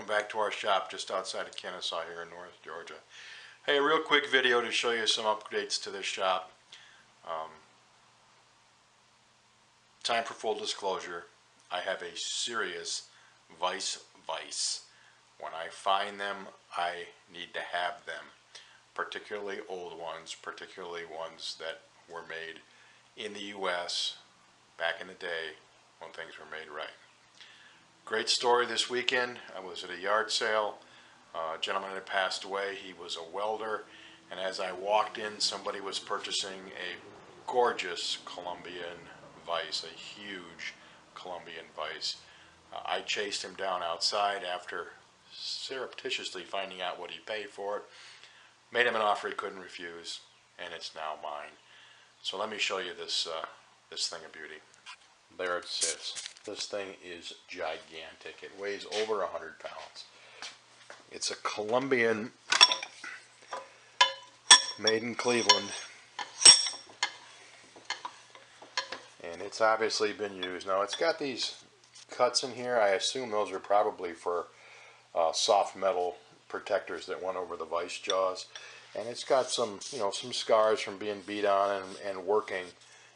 back to our shop just outside of Kennesaw here in North Georgia. Hey, a real quick video to show you some updates to this shop. Time for full disclosure, I have a serious vice. When I find them, I need to have them. Particularly old ones, particularly ones that were made in the U.S. back in the day when things were made right. Great story this weekend. I was at a yard sale. A gentleman had passed away. He was a welder, and as I walked in, somebody was purchasing a gorgeous Colombian vise, a huge Colombian vise. I chased him down outside after surreptitiously finding out what he paid for it. Made him an offer he couldn't refuse, and it's now mine. So let me show you this this thing of beauty. There it sits. This thing is gigantic. It weighs over 100 pounds. It's a Colombian, made in Cleveland, and it's obviously been used. Now it's got these cuts in here. I assume those are probably for soft metal protectors that went over the vise jaws, and it's got some, some scars from being beat on and working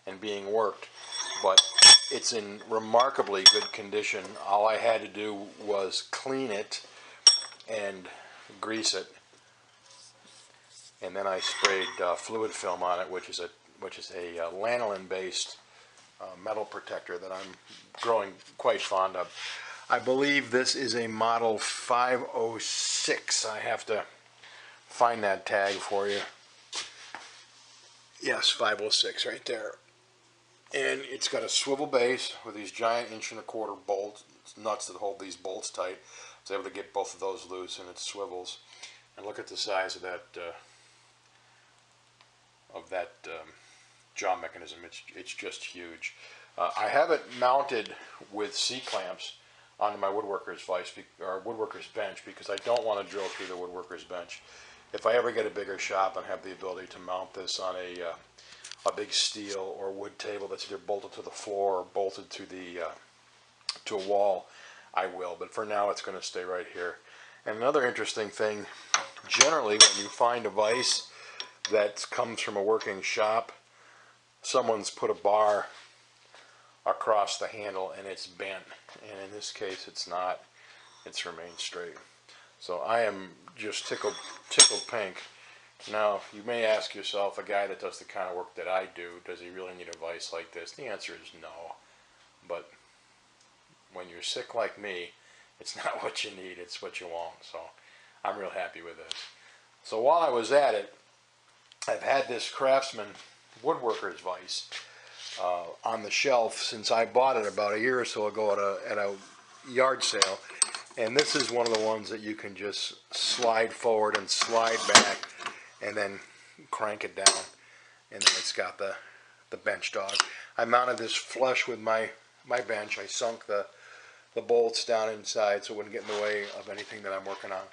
and being worked, but it's in remarkably good condition. All I had to do was clean it and grease it, and then I sprayed fluid film on it, which is a lanolin based metal protector that I'm growing quite fond of. I believe this is a model 506. I have to find that tag for you. Yes, 506 right there. And it's got a swivel base with these giant 1.25-inch bolts, nuts that hold these bolts tight. I was able to get both of those loose, and it swivels. And look at the size of that jaw mechanism. It's just huge. I have it mounted with C-clamps onto my woodworker's vise, or woodworker's bench, because I don't want to drill through the woodworker's bench. If I ever get a bigger shop and have the ability to mount this on a big steel or wood table that's either bolted to the floor or bolted to to a wall, I will. But for now, it's going to stay right here. And another interesting thing, generally when you find a vise that comes from a working shop, someone's put a bar across the handle and it's bent, and in this case it's not. It's remained straight. So I am just tickled pink. Now you may ask yourself, a guy that does the kind of work that I do, does he really need a vise like this? The answer is no. But when you're sick like me, it's not what you need, it's what you want. So I'm real happy with this. So while I was at it, I've had this Craftsman woodworker's vise on the shelf since I bought it about a year or so ago at a yard sale, and this is one of the ones that you can just slide forward and slide back and then crank it down, and then it's got the bench dog. I mounted this flush with my bench. I sunk the bolts down inside so it wouldn't get in the way of anything that I'm working on,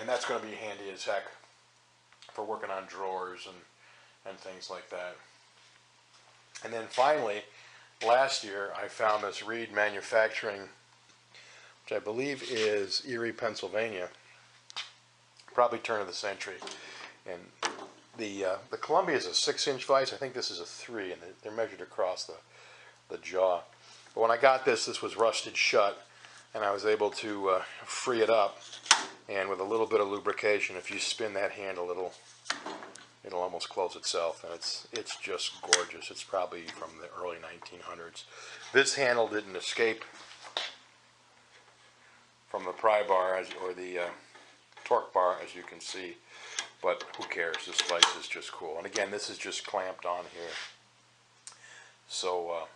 and that's going to be handy as heck for working on drawers and things like that. And then finally, last year, I found this Reed Manufacturing, which I believe is Erie, Pennsylvania, probably turn of the century. And the Columbia is a 6-inch vise. I think this is a 3, and they're measured across the jaw. But when I got this was rusted shut, and I was able to free it up. And with a little bit of lubrication, if you spin that handle, it'll almost close itself, and it's just gorgeous. It's probably from the early 1900s. This handle didn't escape from the pry bar or the torque bar, as you can see, but who cares? This vise is just cool. And again, this is just clamped on here. So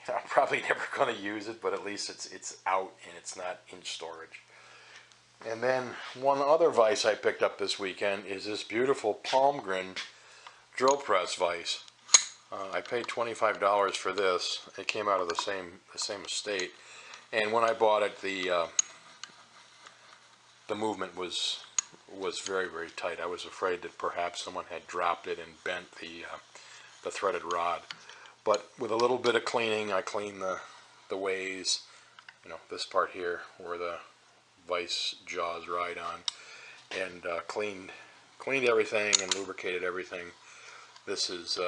I'm probably never going to use it, but at least it's out and it's not in storage. And then one other vise I picked up this weekend is this beautiful Palmgren drill press vise. I paid $25 for this. It came out of the same estate, and when I bought it, the movement was very, very tight. I was afraid that perhaps someone had dropped it and bent the threaded rod. But with a little bit of cleaning, I cleaned the ways, you know, this part here where the vise jaws ride on, and cleaned everything and lubricated everything. This is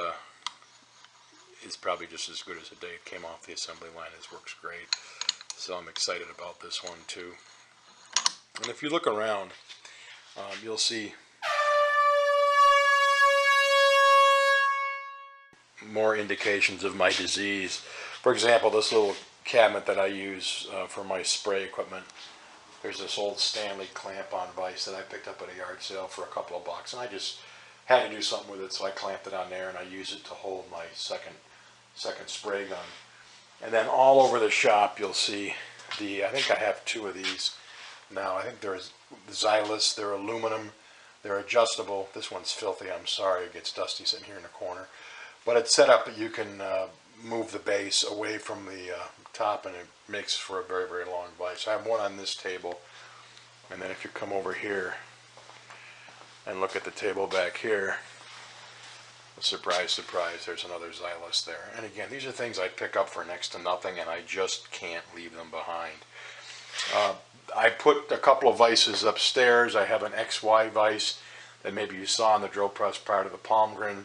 probably just as good as the day it came off the assembly line. This works great, so I'm excited about this one too. And if you look around, you'll see more indications of my disease. For example, this little cabinet that I use for my spray equipment, there's this old Stanley clamp-on vise that I picked up at a yard sale for a couple of bucks, and I just had to do something with it, so I clamped it on there, and I use it to hold my second spray gun. And then all over the shop, you'll see I think I have 2 of these now. I think there's Vises. They're aluminum. They're adjustable. This one's filthy. I'm sorry, it gets dusty sitting here in the corner. But it's set up that you can move the base away from the top, and it makes for a very, very long vise. I have one on this table, and then if you come over here and look at the table back here, surprise, surprise, there's another Vises there. And again, these are things I pick up for next to nothing, and I just can't leave them behind. I put a couple of vises upstairs. I have an XY vise that maybe you saw in the drill press part of the Palmgren,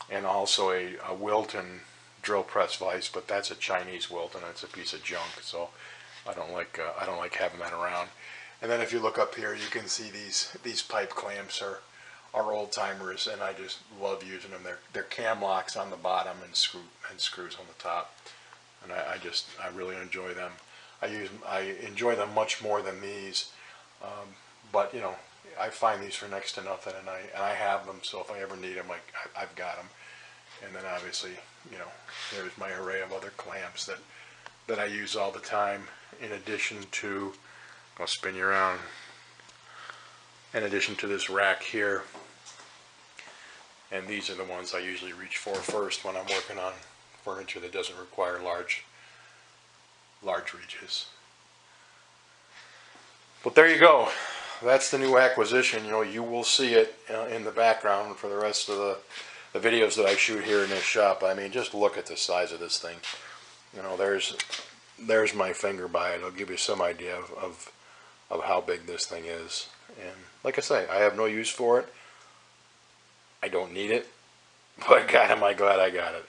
and also a Wilton drill press vise, but that's a Chinese Wilton, and it's a piece of junk, so I don't like having that around. And then if you look up here, you can see these pipe clamps are old timers, and I just love using them. They're cam locks on the bottom and screws on the top, and I really enjoy them. I enjoy them much more than these, but you know, I find these for next to nothing, and I have them, so if I ever need them, I've got them. And then obviously, you know, there's my array of other clamps that I use all the time, in addition to, I'll spin you around, in addition to this rack here. And these are the ones I usually reach for first when I'm working on furniture that doesn't require large reaches. But there you go. That's the new acquisition. You know, you will see it in the background for the rest of the videos that I shoot here in this shop. I mean, just look at the size of this thing. You know, there's my finger by it. It'll give you some idea of how big this thing is. And like I say, I have no use for it. I don't need it, but God, am I glad I got it.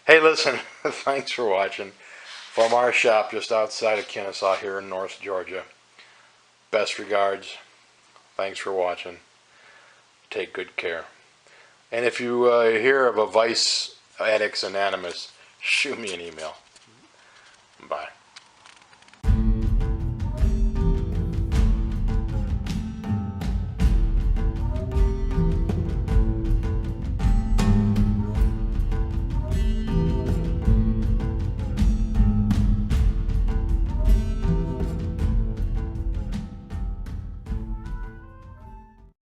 Hey, listen, thanks for watching. From our shop just outside of Kennesaw here in North Georgia. Best regards. Thanks for watching. Take good care. And if you hear of a Vice Addicts Anonymous, shoot me an email.